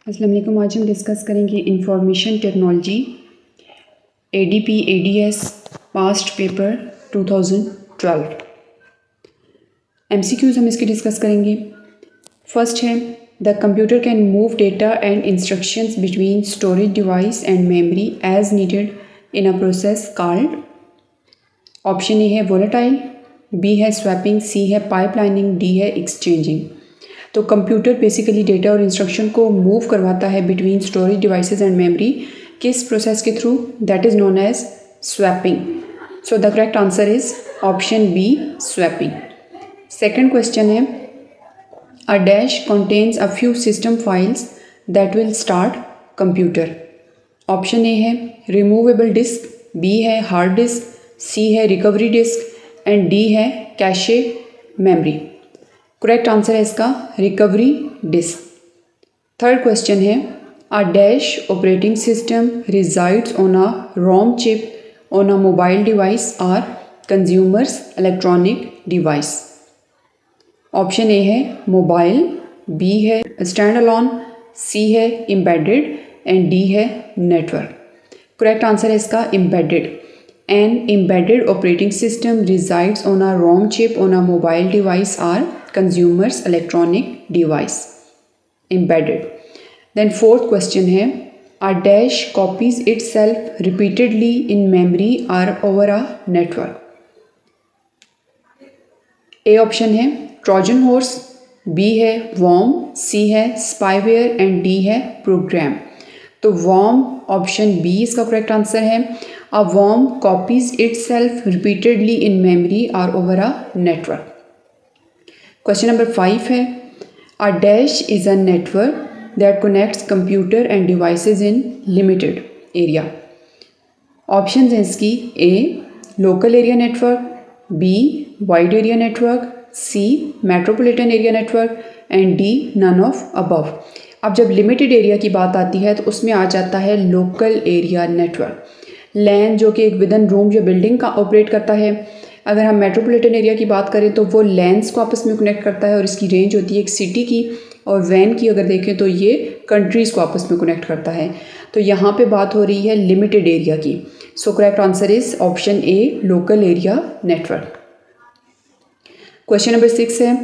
अस्सलाम वालेकुम। आज हम डिस्कस करेंगे information technology ADP ADS past paper 2012। MCQs हम इसके डिस्कस करेंगे। फर्स्ट है the computer can move data and instructions between storage device and memory as needed in a process called. Option A है वोलेटाइल, बी है swapping, C है pipelining, D है exchanging. तो computer basically data और instruction को move करवाता है between storage devices and memory. किस प्रोसेस के through? That is known as swapping. So the correct answer is option B, swapping. Second question है a dash contains a few system files that will start computer. Option A है removable disk, B है hard disk, C है recovery disk and D है cache memory. Correct answer है इसका recovery disk. Third question है a dash operating system resides on a ROM chip on a mobile device और consumers electronic device. Option A है mobile, B है stand alone, सी है embedded and D है network. Correct answer है इसका embedded. An embedded operating system resides on a ROM chip on a mobile device or consumer's electronic device. Embedded. Then fourth question है a dash copies itself repeatedly in memory or over a network. A option है Trojan horse, B है worm, C है spyware and D है program. तो worm option B इसका correct answer है। A worm copies itself repeatedly in memory or over a network. Question number 5 है a dash is a network that connects computer and devices in limited area. Options हैं इसकी A local area network, B wide area network, C metropolitan area network and D none of above. अब जब limited area की बात आती है तो उसमें आ जाता है लोकल एरिया नेटवर्क। लैन जो कि एक विदन रूम या बिल्डिंग का ऑपरेट करता है। अगर हम मेट्रोपॉलिटन एरिया की बात करें तो वो लैंड्स को आपस में कनेक्ट करता है और इसकी रेंज होती है एक सिटी की, और वैन की अगर देखें तो ये कंट्रीज़ को आपस में कनेक्ट करता है। तो यहाँ पे बात हो रही है लिमिटेड एरिया की। सो correct answer is option A local area network. Question number 6 है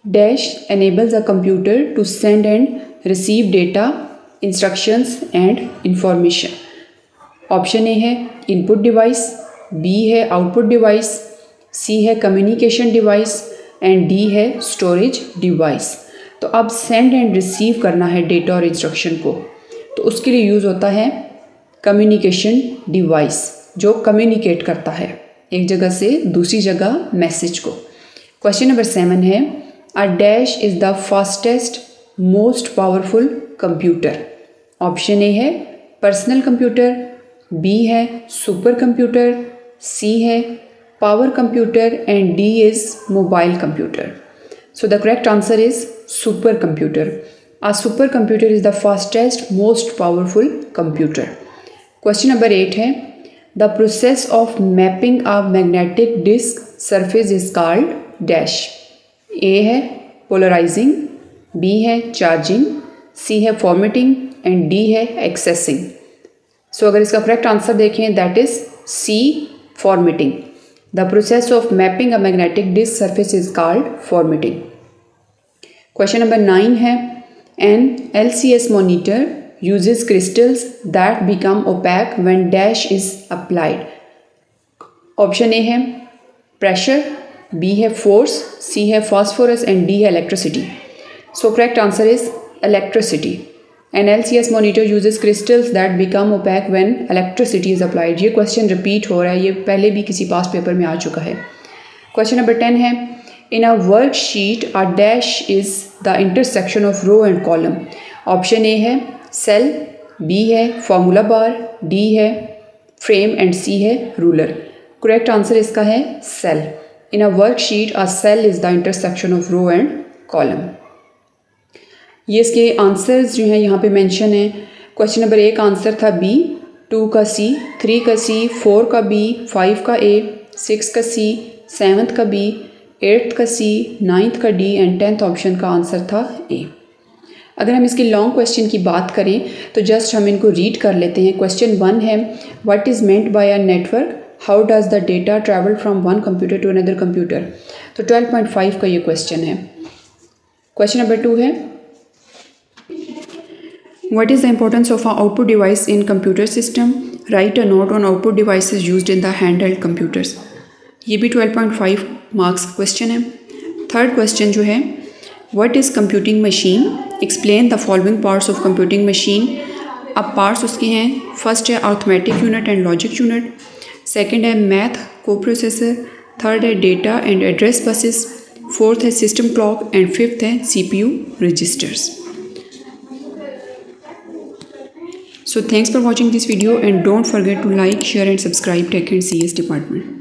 dash enables a computer to send and receive data, instructions and information. Option A है इनपुट डिवाइस, बी है आउटपुट डिवाइस, सी है communication device and D है storage device. तो अब send and receive करना है data और इंस्ट्रक्शन को, तो उसके लिए यूज़ होता है कम्युनिकेशन डिवाइस जो कम्युनिकेट करता है एक जगह से दूसरी जगह मैसेज को। क्वेश्चन नंबर 7 है a dash is the fastest most powerful computer. Option A है पर्सनल कंप्यूटर, बी है सुपर कंप्यूटर, सी है power computer and D is mobile computer. So the correct answer is super computer. A super computer is the fastest most powerful computer. Question number 8 है the process of mapping a magnetic disk surface is called dash. A है polarizing, B है charging, C है formatting and D है accessing. So अगर इसका correct answer देखें that is C formatting. The process of mapping a magnetic disk surface is called formatting. Question number 9 है an LCS monitor uses crystals that become opaque when dash is applied. Option A है pressure, B है force, C है phosphorus and D है electricity. So correct answer is electricity. An LCS monitor uses crystals that become opaque when electricity is applied. ये question repeat हो रहा है, ये पहले भी किसी पास्ट पेपर में आ चुका है। क्वेश्चन नंबर 10 है in a worksheet a dash is the intersection of row and column. Option A है सेल, बी है फॉर्मूला बार, डी है फ्रेम एंड सी है रूलर। करेक्ट आंसर इसका है cell. In a worksheet a cell is the intersection of row and column. ये इसके answers जो हैं यहाँ पे मेंशन है। क्वेश्चन नंबर 1 आंसर था बी, 2 का सी, 3 का सी, 4 का बी, 5 का ए, 6 का सी, 7th का बी, 8th का सी, 9th का डी एंड 10th ऑप्शन का आंसर था ए। अगर हम इसके लॉन्ग क्वेश्चन की बात करें तो जस्ट हम इनको रीड कर लेते हैं। क्वेश्चन 1 है, what is meant by a network, how does the data travel from one computer to another computer. तो 12.5 का ये क्वेश्चन है। क्वेश्चन नंबर 2 है, what is the importance of a output device in computer system, right a note on output devices used in the hand held computers. ये भी 12.5 marks का question है। Third question जो है, what is computing machine, explain the following parts of computing machine. अब parts उसके हैं, first है arithmetic unit and logic unit, second है मैथ को प्रोसेसर, थर्ड है data and address buses, fourth है सिस्टम क्लॉक एंड फिफ्थ है CPU registers. So thanks for watching this video and don't forget to like, share and subscribe Tech and CS department.